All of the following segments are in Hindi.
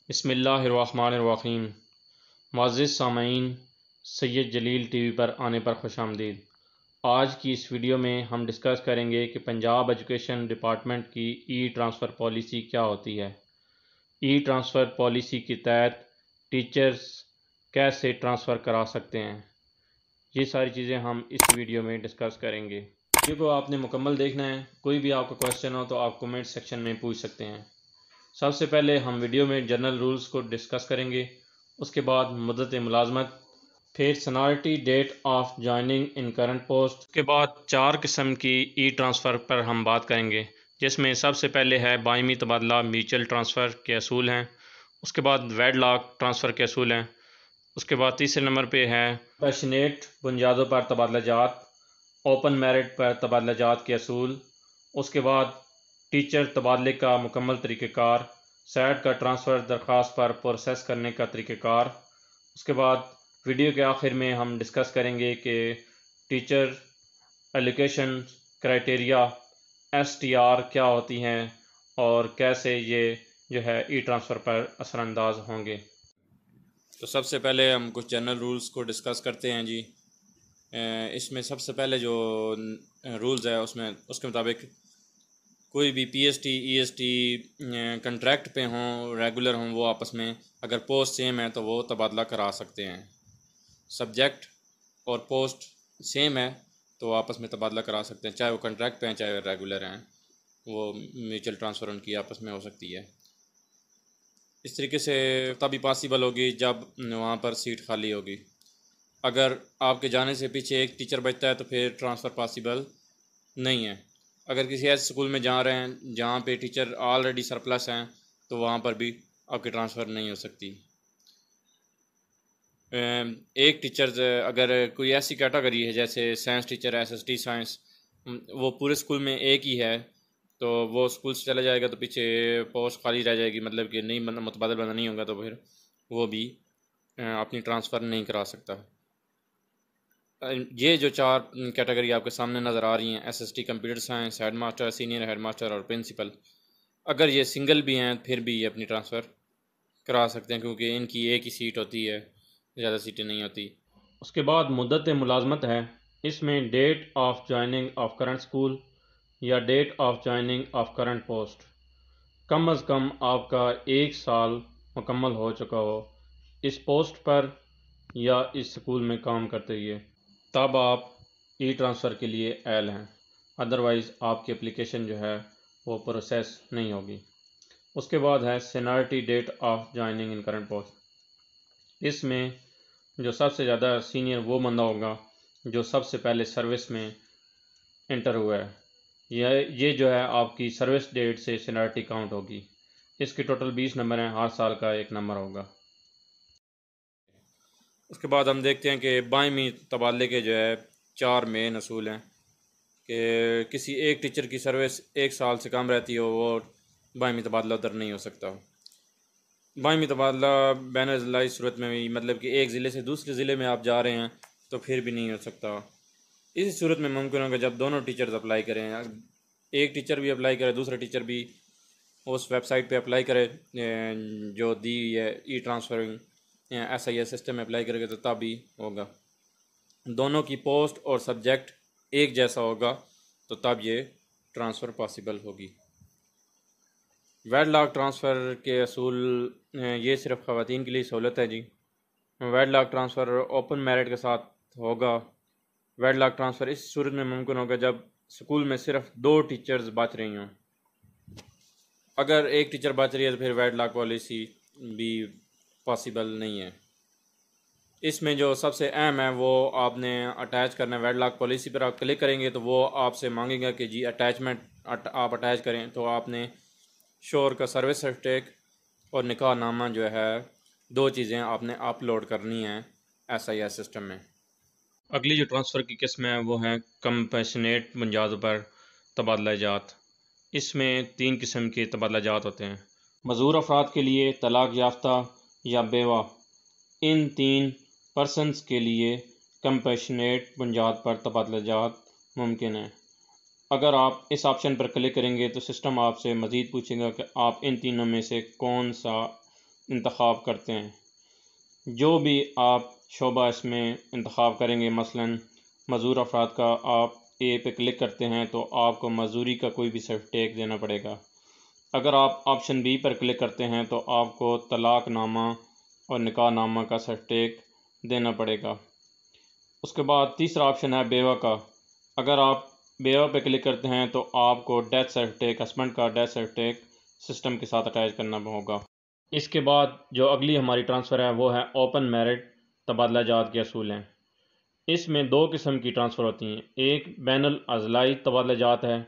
बिस्मिल्लाहिर्रहमानिर्रहीम। मुअज़्ज़िज़ सामईन, सैयद जलील टीवी पर आने पर खुशामदीद। आज की इस वीडियो में हम डिस्कस करेंगे कि पंजाब एजुकेशन डिपार्टमेंट की ई ट्रांसफ़र पॉलिसी क्या होती है। ई ट्रांसफ़र पॉलिसी के तहत टीचर्स कैसे ट्रांसफ़र करा सकते हैं, ये सारी चीज़ें हम इस वीडियो में डिस्कस करेंगे। वीडियो को आपने मुकम्मल देखना है। कोई भी आपका क्वेश्चन हो तो आप कमेंट सेक्शन में पूछ सकते हैं। सबसे पहले हम वीडियो में जनरल रूल्स को डिस्कस करेंगे, उसके बाद मुद्दत मुलाजमत, फिर seniority date of joining in current post, के बाद 4 किस्म की ई ट्रांसफ़र पर हम बात करेंगे, जिसमें सबसे पहले है बायमी तबादला म्यूचुअल ट्रांसफ़र के असूल हैं। उसके बाद वेडलॉक ट्रांसफ़र के असूल हैं। उसके बाद तीसरे नंबर पे है पैशनेट बुनियादों पर तबादला जात, ओपन मेरिट पर तबादला जात के असूल। उसके बाद टीचर तबादले का मुकम्मल तरीक़ेकार, सैट का ट्रांसफ़र दरख्वास्त पर प्रोसेस करने का तरीक़ेकार। उसके बाद वीडियो के आखिर में हम डिस्कस करेंगे कि टीचर एलोकेशन क्राइटेरिया STR क्या होती हैं और कैसे ये जो है ई ट्रांसफ़र पर असरअंदाज होंगे। तो सबसे पहले हम कुछ जनरल रूल्स को डिस्कस करते हैं जी। इसमें सबसे पहले जो रूल्स है उसमें उसके मुताबिक कोई भी PST EST कंट्रैक्ट पे हों, रेगुलर हों, वो आपस में अगर पोस्ट सेम है तो वो तबादला करा सकते हैं। सब्जेक्ट और पोस्ट सेम है तो आपस में तबादला करा सकते हैं, चाहे वो कंट्रैक्ट पे हैं चाहे रेगुलर हैं, वो म्यूचुअल ट्रांसफ़र उनकी आपस में हो सकती है। इस तरीके से तभी पॉसिबल होगी जब वहाँ पर सीट खाली होगी। अगर आपके जाने से पीछे एक टीचर बचता है तो फिर ट्रांसफ़र पॉसिबल नहीं है। अगर किसी ऐसे स्कूल में जा रहे हैं जहाँ पे टीचर ऑलरेडी सरप्लस हैं तो वहाँ पर भी आपकी ट्रांसफ़र नहीं हो सकती। एक टीचर अगर कोई ऐसी कैटेगरी है जैसे साइंस टीचर, SST साइंस, वो पूरे स्कूल में एक ही है तो वो स्कूल से चला जाएगा तो पीछे पोस्ट खाली रह जाएगी, मतलब कि नहीं मुतबादल बंदा नहीं होगा तो फिर वो भी अपनी ट्रांसफ़र नहीं करा सकता। ये जो 4 कैटेगरी आपके सामने नज़र आ रही हैं, SST computer science, head master, senior head master और प्रिंसिपल, अगर ये सिंगल भी हैं फिर भी ये अपनी ट्रांसफ़र करा सकते हैं क्योंकि इनकी एक ही सीट होती है, ज़्यादा सीटें नहीं होती। उसके बाद मुद्दत मुलाजमत है। इसमें date of joining of current school या date of joining of current post, कम अज़ कम आपका 1 साल मुकम्मल हो चुका हो इस पोस्ट पर या इस स्कूल में काम करते हुए, तब आप ई ट्रांसफ़र के लिए एल हैं, अदरवाइज़ आपकी एप्लीकेशन जो है वो प्रोसेस नहीं होगी। उसके बाद है seniority date of joining in current post. इसमें जो सबसे ज़्यादा सीनियर वो बंदा होगा जो सबसे पहले सर्विस में इंटर हुआ है, ये जो है आपकी सर्विस डेट से सीनियरिटी काउंट होगी। इसके टोटल 20 नंबर हैं, हर साल का 1 नंबर होगा। उसके बाद हम देखते हैं कि बायमी तबादले के जो है 4 मेन असूल हैं कि किसी एक टीचर की सर्विस 1 साल से कम रहती हो वो बायमी तबादला उधर नहीं हो सकता। बायमी तबादला बैन अज़लाई सूरत में भी, मतलब कि एक ज़िले से दूसरे ज़िले में आप जा रहे हैं तो फिर भी नहीं हो सकता। इसी सूरत में मुमकिन होगा जब दोनों टीचर्स अप्लाई करें, एक टीचर भी अप्लाई करे दूसरा टीचर भी उस वेबसाइट पे अप्लाई करे जो दी है ई ट्रांसफ़रिंग SIS सिस्टम में अप्लाई करेगा तो तभी होगा। दोनों की पोस्ट और सब्जेक्ट एक जैसा होगा तो तब ये ट्रांसफ़र पॉसिबल होगी। वेडलॉक ट्रांसफ़र के असूल, ये सिर्फ ख़वातीन के लिए सहूलत है जी। वेडलॉक ट्रांसफ़र ओपन मेरिट के साथ होगा। वेडलॉक ट्रांसफ़र इस सूरत में मुमकिन होगा जब स्कूल में सिर्फ 2 टीचर्स बच रही हों। अगर एक टीचर बच रही है तो फिर वेडलॉक पॉलिसी भी पॉसिबल नहीं है। इसमें जो सबसे अहम है वो आपने अटैच करना है। वेडलॉक पॉलिसी पर आप क्लिक करेंगे तो वो आपसे मांगेगा कि जी अटैचमेंट आप अटैच करें, तो आपने शोर का सर्विस सर्टिफिकेट और निकाह नामा जो है 2 चीज़ें आपने अपलोड करनी हैं SIS सिस्टम में। अगली जो ट्रांसफ़र की किस्म है वो है कंपैशनेट बुनियादों पर तबादला जात। इसमें 3 किस्म के तबादला जात होते हैं। मज़ूर अफराद के लिए, तलाक याफ्ता या बेवा, इन 3 पर्सनस के लिए कंपैशनेट बुनियाद पर तबादला जात मुमकिन है। अगर आप इस ऑप्शन पर क्लिक करेंगे तो सिस्टम आपसे मज़ीद पूछेगा कि आप इन तीनों में से कौन सा इंतखाब करते हैं। जो भी आप शोबा इसमें इंतखाब करेंगे, मसलन मज़दूर अफराद का आप ए पे क्लिक करते हैं तो आपको मज़दूरी का कोई भी सर्टिफिकेट देना पड़ेगा। अगर आप ऑप्शन बी पर क्लिक करते हैं तो आपको तलाक़नामा और निकाहनामा का सर्टिफिकेट देना पड़ेगा। उसके बाद तीसरा ऑप्शन है बेवा का। अगर आप बेवा पे क्लिक करते हैं तो आपको डेथ सर्टिफिकेट, हस्बैंड का डेथ सर्टिफिकेट सिस्टम के साथ अटैच करना होगा। इसके बाद जो अगली हमारी ट्रांसफ़र है वो है ओपन मेरिट तबादला जात के असूल हैं। इसमें दो किस्म की ट्रांसफ़र होती हैं, एक बैनुल अज़लाई तबादला जात है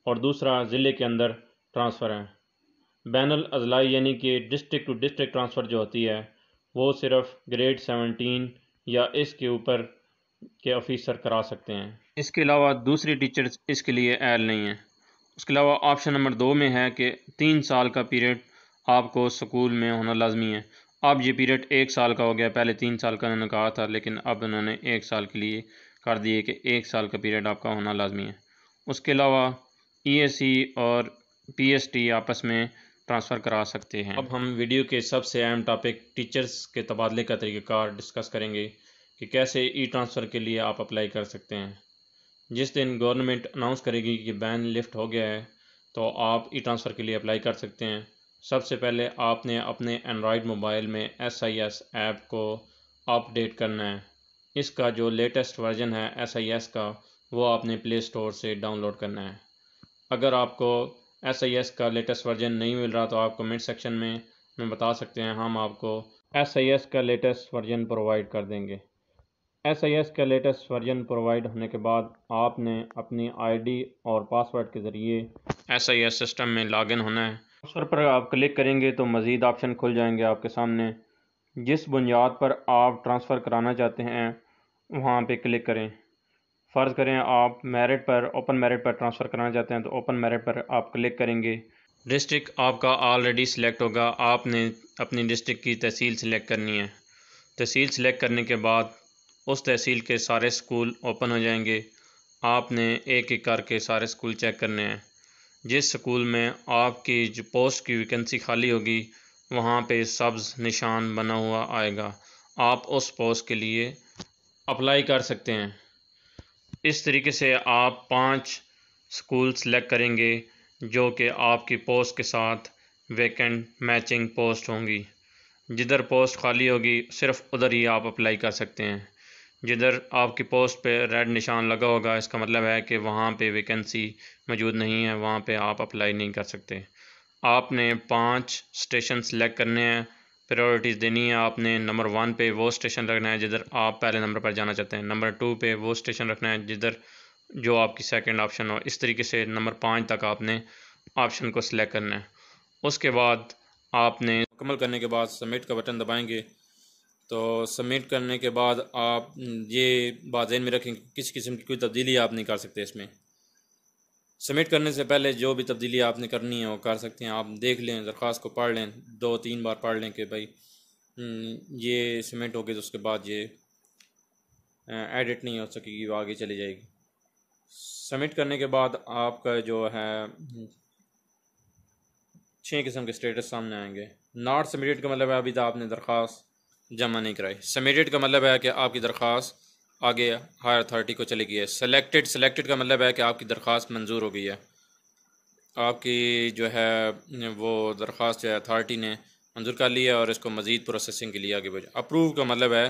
और दूसरा ज़िले के अंदर ट्रांसफ़र है। बैनुल अज़लाई यानी कि डिस्ट्रिक्ट टू डिस्ट्रिक्ट ट्रांसफ़र जो होती है वो सिर्फ ग्रेड 17 या इसके ऊपर के ऑफिसर करा सकते हैं। इसके अलावा दूसरी टीचर्स इसके लिए एल नहीं हैं। उसके अलावा ऑप्शन नंबर 2 में है कि 3 साल का पीरियड आपको स्कूल में होना लाजमी है। अब ये पीरियड 1 साल का हो गया, पहले 3 साल का उन्होंने कहा था, लेकिन अब उन्होंने 1 साल के लिए कर दिए कि 1 साल का पीरियड आपका होना लाजमी है। उसके अलावा ESE और PST आपस में ट्रांसफ़र करा सकते हैं। अब हम वीडियो के सबसे अहम टॉपिक टीचर्स के तबादले का तरीक़ाकार डिस्कस करेंगे कि कैसे ट्रांसफ़र के लिए आप अप्लाई कर सकते हैं। जिस दिन गवर्नमेंट अनाउंस करेगी कि बैन लिफ्ट हो गया है तो आप ट्रांसफ़र के लिए अप्लाई कर सकते हैं। सबसे पहले आपने अपने एंड्रॉयड मोबाइल में SIS ऐप को अपडेट करना है। इसका जो लेटेस्ट वर्जन है SIS का वो आपने प्ले स्टोर से डाउनलोड करना है। अगर आपको SIS का लेटेस्ट वर्जन नहीं मिल रहा तो आप कमेंट सेक्शन में बता सकते हैं, हम आपको SIS का लेटेस्ट वर्जन प्रोवाइड कर देंगे। SIS का लेटेस्ट वर्जन प्रोवाइड होने के बाद आपने अपनी ID और पासवर्ड के ज़रिए SIS सिस्टम में लॉगिन होना है। ट्रांसफ़र पर आप क्लिक करेंगे तो मज़ीद ऑप्शन खुल जाएंगे आपके सामने। जिस बुनियाद पर आप ट्रांसफ़र कराना चाहते हैं वहाँ पे क्लिक करें। फ़र्ज़ करें आप मेरिट पर, ओपन मेरिट पर ट्रांसफ़र कराना चाहते हैं तो ओपन मेरिट पर आप क्लिक करेंगे। डिस्ट्रिक्ट आपका ऑलरेडी सिलेक्ट होगा, आपने अपनी डिस्ट्रिक्ट की तहसील सिलेक्ट करनी है। तहसील सिलेक्ट करने के बाद उस तहसील के सारे स्कूल ओपन हो जाएंगे। आपने एक एक करके सारे स्कूल चेक करने हैं। जिस स्कूल में आपकी जो पोस्ट की वैकेंसी खाली होगी वहाँ पे सब्ज़ निशान बना हुआ आएगा, आप उस पोस्ट के लिए अप्लाई कर सकते हैं। इस तरीके से आप 5 स्कूल सेलेक्ट करेंगे जो कि आपकी पोस्ट के साथ वैकेंट मैचिंग पोस्ट होंगी। जिधर पोस्ट खाली होगी सिर्फ उधर ही आप अप्लाई कर सकते हैं। जिधर आपकी पोस्ट पे रेड निशान लगा होगा इसका मतलब है कि वहाँ पे वैकेंसी मौजूद नहीं है, वहाँ पे आप अप्लाई नहीं कर सकते। आपने 5 स्टेशन सेलेक्ट करने हैं, प्रायोरिटीज़ देनी है। आपने नंबर 1 पे वो स्टेशन रखना है जिधर आप पहले नंबर पर जाना चाहते हैं, नंबर 2 पे वो स्टेशन रखना है जिधर जो आपकी सेकंड ऑप्शन हो। इस तरीके से नंबर 5 तक आपने ऑप्शन को सिलेक्ट करना है। उसके बाद आपने मुकम्मल करने के बाद सबमिट का बटन दबाएंगे तो सबमिट करने के बाद आप ये बात ध्यान में रखें, किसी किस्म की कोई तब्दीली आप नहीं कर सकते इसमें। सबमिट करने से पहले जो भी तब्दीली आपने करनी है वो कर सकते हैं। आप देख लें, दरख्वास्त को पढ़ लें, 2-3 बार पढ़ लें कि भाई ये सबमिट हो गई तो उसके बाद ये एडिट नहीं हो सकेगी, वो आगे चली जाएगी। सबमिट करने के बाद आपका जो है 6 किस्म के स्टेटस सामने आएंगे। नॉट सबमिटेड का मतलब है अभी तक आपने दरख्वास्त जमा नहीं कराई। सबमिटेड का मतलब है कि आपकी दरख्वास्त आगे हायर अथॉरिटी को चली गई है। सेलेक्टेड का मतलब है कि आपकी दरख्वास्त मंजूर हो गई है, आपकी जो है वो दरख्वास्त जो है अथॉरिटी ने मंजूर कर ली है और इसको मज़ीद प्रोसेसिंग के लिए आगे भेजा। अप्रूव का मतलब है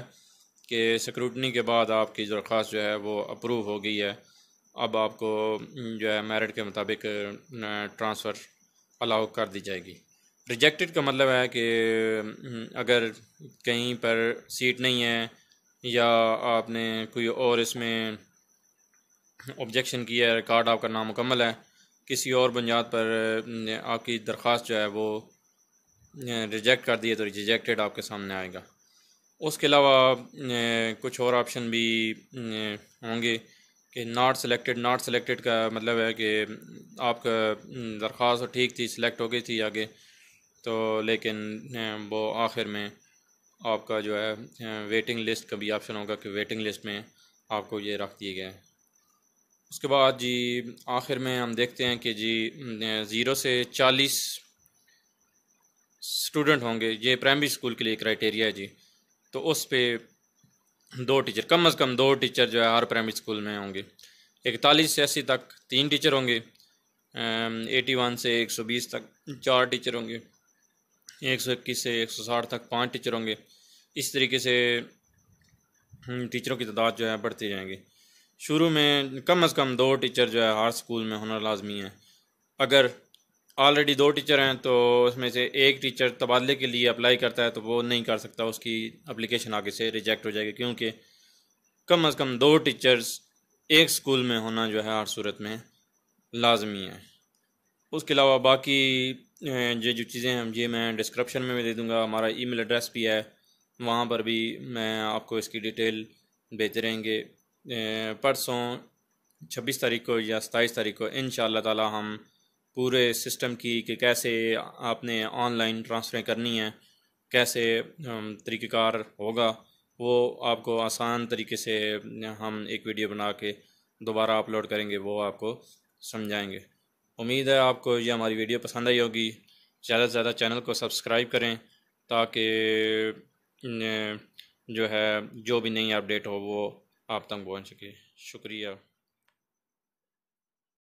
कि स्क्रूटनी के बाद आपकी दरख्वास्त जो है वो अप्रूव हो गई है, अब आपको जो है मेरिट के मुताबिक ट्रांसफ़र अलाउ कर दी जाएगी। रिजेक्टेड का मतलब है कि अगर कहीं पर सीट नहीं है या आपने कोई और इसमें ऑब्जेक्शन किया है, रिकॉर्ड आपका नामुकम्मल है, किसी और बुनियाद पर आपकी दरख्वास्त जो है वो रिजेक्ट कर दी है तो रिजेक्टेड आपके सामने आएगा। उसके अलावा कुछ और ऑप्शन भी होंगे कि नॉट सेलेक्टेड का मतलब है कि आपका दरख्वास्त ठीक थी, सिलेक्ट हो गई थी आगे तो, लेकिन वो आखिर में आपका जो है वेटिंग लिस्ट का भी ऑप्शन होगा कि वेटिंग लिस्ट में आपको ये रख दिए गए हैं। उसके बाद जी आखिर में हम देखते हैं कि जी 0 से 40 स्टूडेंट होंगे, ये प्राइमरी स्कूल के लिए क्राइटेरिया है जी, तो उस पे 2 टीचर, कम अज़ कम 2 टीचर जो है हर प्राइमरी स्कूल में होंगे। 41 से 80 तक 3 टीचर होंगे, 81 से 120 तक 4 टीचर होंगे, 121 से 160 तक 5 टीचर होंगे। इस तरीके से टीचरों की तादाद जो है बढ़ती जाएंगी। शुरू में कम अज़ कम 2 टीचर जो है हर स्कूल में होना लाजमी है। अगर ऑलरेडी 2 टीचर हैं तो उसमें से एक टीचर तबादले के लिए अप्लाई करता है तो वो नहीं कर सकता, उसकी एप्लीकेशन आगे से रिजेक्ट हो जाएगी, क्योंकि कम अज़ कम 2 टीचर्स एक स्कूल में होना जो है हर सूरत में लाजमी है। उसके अलावा बाकी ये जो चीज़ें हैं ये मैं डिस्क्रिप्शन में भी दे दूँगा। हमारा ईमेल एड्रेस भी है, वहाँ पर भी मैं आपको इसकी डिटेल भेजते रहेंगे। परसों 26 तारीख को या 27 तारीख को इंशाअल्लाह ताला हम पूरे सिस्टम की कि कैसे आपने ऑनलाइन ट्रांसफ़रें करनी है, कैसे तरीक़ेकार होगा, वो आपको आसान तरीके से हम एक वीडियो बना के दोबारा अपलोड करेंगे, वो आपको समझाएंगे। उम्मीद है आपको ये हमारी वीडियो पसंद आई होगी। ज़्यादा से ज़्यादा चैनल को सब्सक्राइब करें ताकि जो है जो भी नई अपडेट हो वो आप तक पहुँच सके। शुक्रिया।